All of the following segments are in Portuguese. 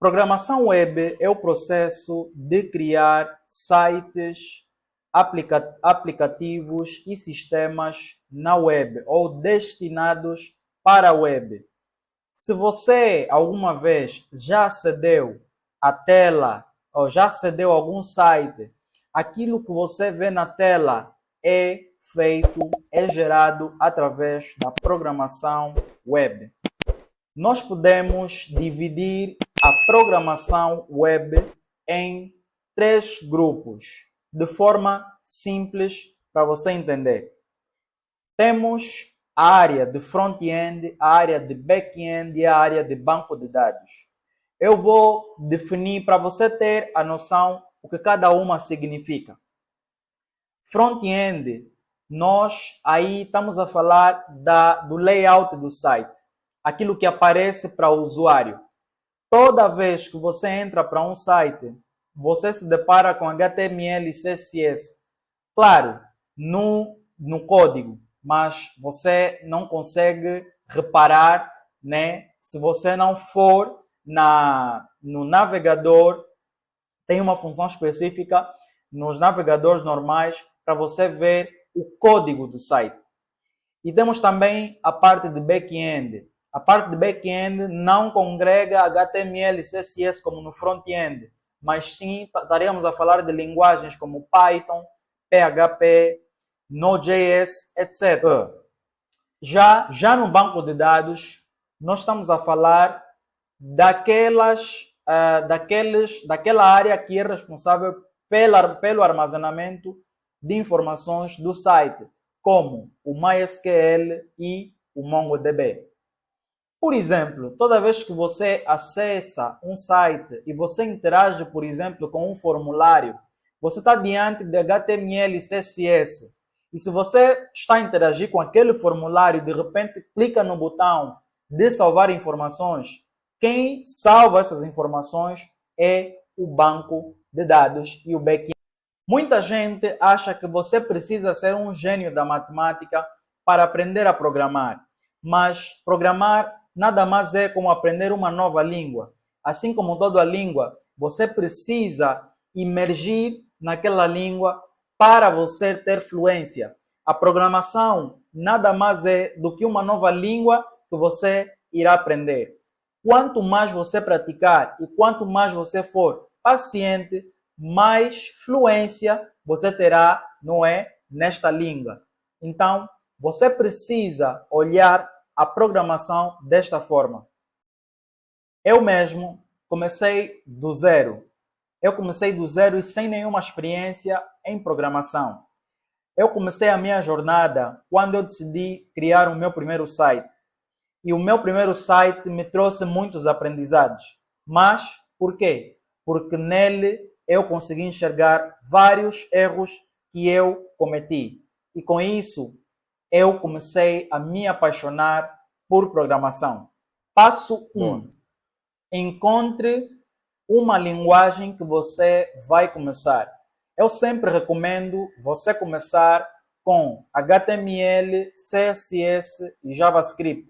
Programação web é o processo de criar sites, aplicativos e sistemas na web ou destinados para a web. Se você alguma vez já acedeu à tela ou já acedeu a algum site, aquilo que você vê na tela é gerado através da programação web. Nós podemos dividir a programação web em 3 grupos, de forma simples para você entender. Temos a área de front-end, a área de back-end e a área de banco de dados. Eu vou definir para você ter a noção o que cada uma significa. Front-end, nós aí estamos a falar do layout do site, aquilo que aparece para o usuário. Toda vez que você entra para um site, você se depara com HTML e CSS. Claro, no código, mas você não consegue reparar, né? Se você não for no navegador, tem uma função específica nos navegadores normais para você ver o código do site. E temos também a parte de back-end. A parte de back-end não congrega HTML e CSS como no front-end, mas sim estaremos a falar de linguagens como Python, PHP, Node.js, etc. Já no banco de dados, nós estamos a falar daquela área que é responsável pelo armazenamento de informações do site, como o MySQL e o MongoDB. Por exemplo, toda vez que você acessa um site e você interage, por exemplo, com um formulário, você está diante de HTML e CSS. E se você está a interagir com aquele formulário e de repente clica no botão de salvar informações, quem salva essas informações é o banco de dados e o back-end. Muita gente acha que você precisa ser um gênio da matemática para aprender a programar, mas programar nada mais é como aprender uma nova língua. Assim como toda língua, você precisa imergir naquela língua para você ter fluência. A programação nada mais é do que uma nova língua que você irá aprender. Quanto mais você praticar e quanto mais você for paciente, mais fluência você terá, não é, nesta língua. Então, você precisa olhar a programação desta forma. Eu mesmo comecei do zero. Eu comecei do zero e sem nenhuma experiência em programação. Eu comecei a minha jornada quando eu decidi criar o meu primeiro site. E o meu primeiro site me trouxe muitos aprendizados. Mas, por quê? Porque nele eu consegui enxergar vários erros que eu cometi. E com isso, eu comecei a me apaixonar por programação. Passo 1. Encontre uma linguagem que você vai começar. Eu sempre recomendo você começar com HTML, CSS e JavaScript.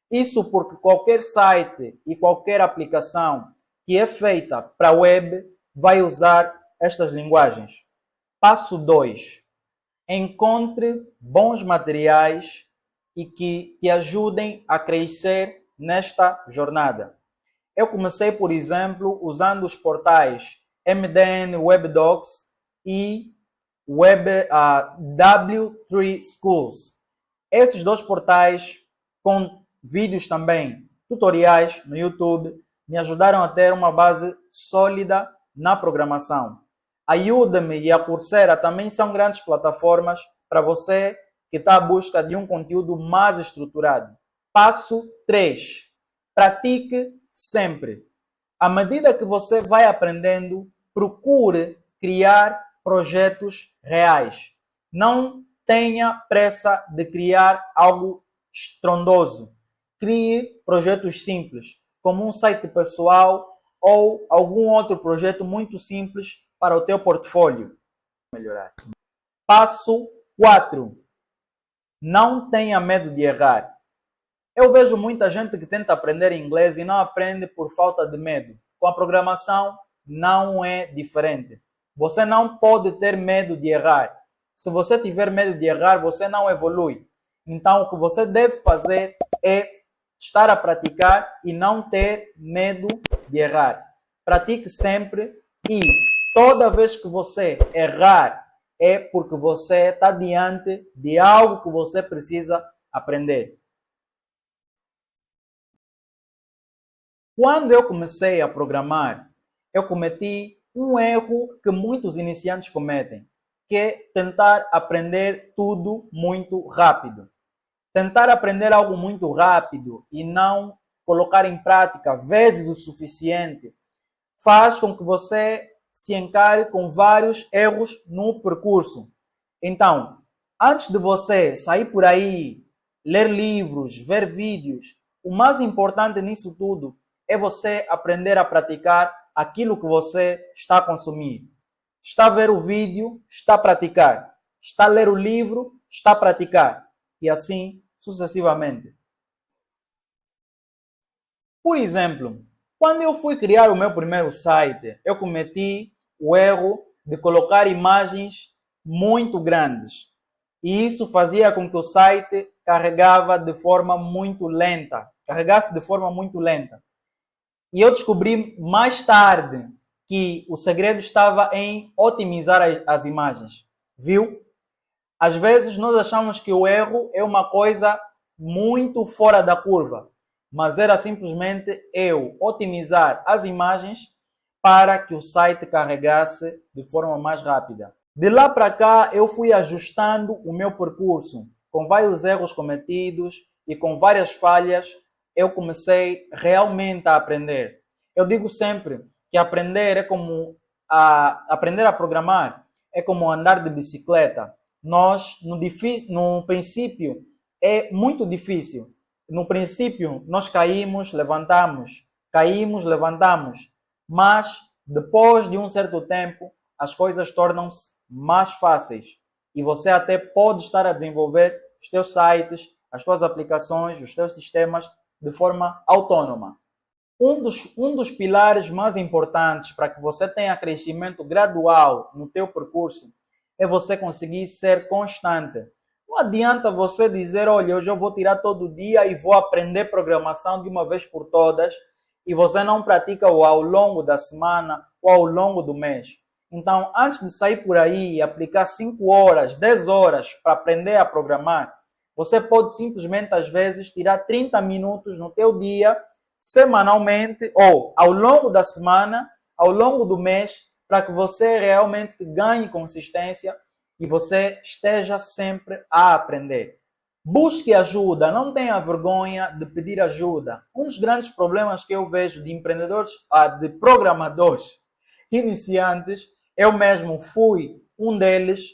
Isso porque qualquer site e qualquer aplicação que é feita para web vai usar estas linguagens. Passo 2. Encontre bons materiais e que te ajudem a crescer nesta jornada. Eu comecei, por exemplo, usando os portais MDN WebDocs e W3 Schools. Esses 2 portais, com vídeos também, tutoriais no YouTube, me ajudaram a ter uma base sólida na programação. A Udemy e a Coursera também são grandes plataformas para você que está à busca de um conteúdo mais estruturado. Passo 3. Pratique sempre. À medida que você vai aprendendo, procure criar projetos reais. Não tenha pressa de criar algo estrondoso. Crie projetos simples, como um site pessoal ou algum outro projeto muito simples para o teu portfólio. Melhorar. Passo 4. Não tenha medo de errar. Eu vejo muita gente que tenta aprender inglês e não aprende por falta de medo. com a programação não é diferente. Você não pode ter medo de errar. Se você tiver medo de errar, você não evolui. Então, o que você deve fazer é estar a praticar e não ter medo de errar. Pratique sempre e toda vez que você errar, é porque você está diante de algo que você precisa aprender. Quando eu comecei a programar, eu cometi um erro que muitos iniciantes cometem, que é tentar aprender tudo muito rápido. Tentar aprender algo muito rápido e não colocar em prática vezes o suficiente faz com que você se encare com vários erros no percurso. Então, antes de você sair por aí, ler livros, ver vídeos, o mais importante nisso tudo é você aprender a praticar aquilo que você está a consumir. Está a ver o vídeo, está a praticar. Está a ler o livro, está a praticar. E assim sucessivamente. Por exemplo, quando eu fui criar o meu primeiro site, eu cometi o erro de colocar imagens muito grandes. E isso fazia com que o site carregasse de forma muito lenta. E eu descobri mais tarde que o segredo estava em otimizar as imagens. Viu? Às vezes nós achamos que o erro é uma coisa muito fora da curva, mas era simplesmente eu otimizar as imagens para que o site carregasse de forma mais rápida. De lá para cá eu fui ajustando o meu percurso, com vários erros cometidos e com várias falhas, eu comecei realmente a aprender. Eu digo sempre que aprender aprender a programar é como andar de bicicleta. No princípio, é muito difícil. No princípio, nós caímos, levantamos, mas depois de um certo tempo, as coisas tornam-se mais fáceis e você até pode estar a desenvolver os teus sites, as tuas aplicações, os teus sistemas de forma autônoma. Um dos pilares mais importantes para que você tenha crescimento gradual no teu percurso é você conseguir ser constante. Não adianta você dizer, olha, hoje eu vou tirar todo dia e vou aprender programação de uma vez por todas e você não pratica ao longo da semana ou ao longo do mês. Então, antes de sair por aí e aplicar 5 horas, 10 horas para aprender a programar, você pode simplesmente, às vezes, tirar 30 minutos no teu dia, semanalmente ou ao longo da semana, ao longo do mês, para que você realmente ganhe consistência e você esteja sempre a aprender. Busque ajuda, não tenha vergonha de pedir ajuda. Um dos grandes problemas que eu vejo de empreendedores, de programadores iniciantes, eu mesmo fui um deles,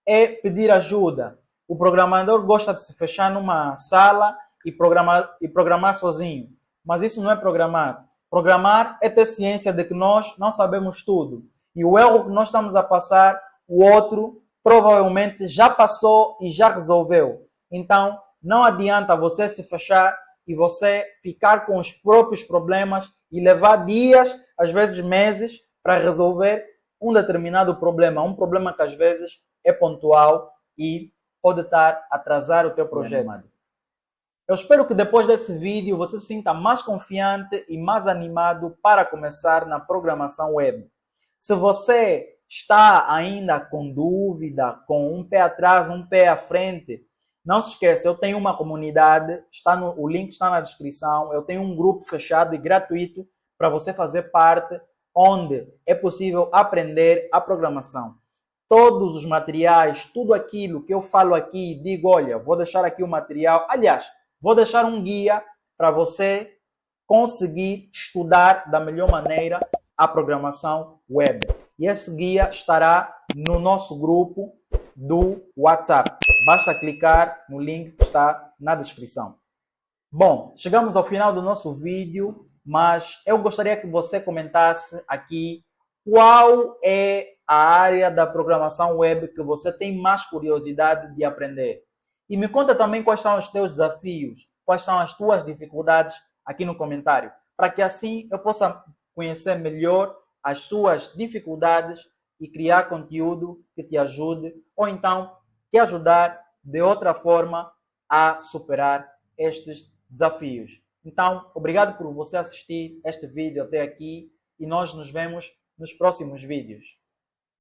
é pedir ajuda. O programador gosta de se fechar numa sala e programar sozinho. Mas isso não é programar. Programar é ter ciência de que nós não sabemos tudo. E o erro que nós estamos a passar, o outro provavelmente já passou e já resolveu. Então, não adianta você se fechar e você ficar com os próprios problemas e levar dias, às vezes meses, para resolver um determinado problema. Um problema que às vezes é pontual e pode estar a atrasar o teu projeto. Eu espero que depois desse vídeo você se sinta mais confiante e mais animado para começar na programação web. Se você está ainda com dúvida, com um pé atrás, um pé à frente, não se esqueça, eu tenho uma comunidade, o link está na descrição, eu tenho um grupo fechado e gratuito para você fazer parte, onde é possível aprender a programação. Todos os materiais, tudo aquilo que eu falo aqui, digo, olha, vou deixar aqui o material, aliás, vou deixar um guia para você conseguir estudar da melhor maneira a programação web. E esse guia estará no nosso grupo do WhatsApp. Basta clicar no link que está na descrição. Bom, chegamos ao final do nosso vídeo, mas eu gostaria que você comentasse aqui qual é a área da programação web que você tem mais curiosidade de aprender. E me conta também quais são os teus desafios, quais são as tuas dificuldades aqui no comentário, para que assim eu possa conhecer melhor as suas dificuldades e criar conteúdo que te ajude ou então te ajudar de outra forma a superar estes desafios. Então, obrigado por você assistir este vídeo até aqui e nós nos vemos nos próximos vídeos.